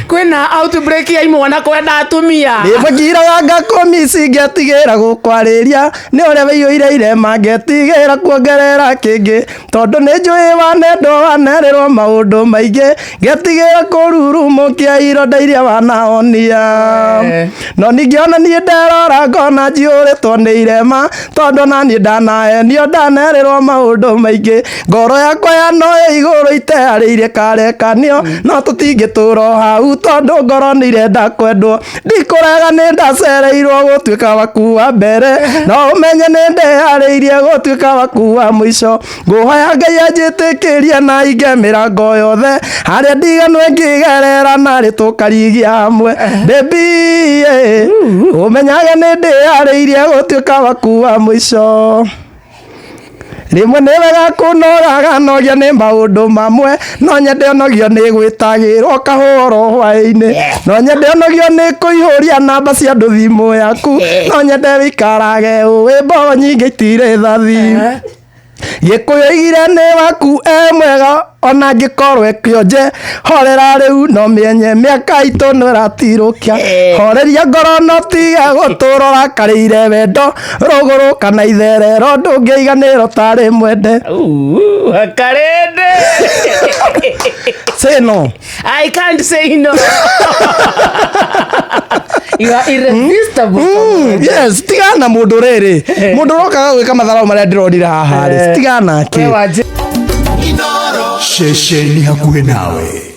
kwina outbreak ya imwana kwenda atumia Nĩmũkiraga ngakomisi ngetigira gũkwariria nĩ ũrĩa wĩiyũire irema ngetigira kuongerera kĩngĩ tondũ nĩ njũĩ wanendo wanerĩrwo maũndũ maingĩ ngetigira kũrurumũkia ironda iria wanaonia no ningĩ ona niĩ nderora ngona njihũrĩtwo nĩ irema tondũ naniĩ ndanahenio ndanerĩrwo maũndũ maingĩ ngoro yakwa yanoya igũrũ iteharĩirie karekanio no tũtingĩtũra hau tondũ ngoro nĩ irenda kwendwo ndikũrega nĩ ndacereirwo gũtuĩka waku wa mbere no ũmenye nĩ ndeharĩirie gũtuĩka waku wa mũico ngũhoya Ngai anjĩtĩkĩrie na hinge mĩrango yothe harĩa ndiganĩrwo ngĩgerera narĩ tũkarigia hamwe baby ũmenyage nĩ ndĩharĩirie gũtuĩka waku wa mũico Rimwe nĩ wega kũnogaga nogia nĩ maũndũ mamwe no nyende onogio nĩ gwĩtagĩrwo kahũro hwaĩ-inĩ no nyende onogio nĩ kũihũria namba cia andũ thimũ yaku no nyende wĩikarage ũĩ mbogo nyingĩ itirĩ thathi gĩkũyũ nĩ waku mwega ona ngĩkorwo kĩonje horera rĩu no mĩenye mĩaka itũ nĩ ĩratirũkia horeria ngoro no tiga gũtũra ũrakarĩire wendo rũgũrũ kana itherero ndũngĩiganĩrwo tarĩ mwende Karende say no. I can't say no. You are irresistible. Yes, tigana mũndũ rĩrĩ mũndũ rokaga gwĩka matharau marĩa ndĩronire haha rĩ tigana kĩ Shesheni hakuhĩ nawe.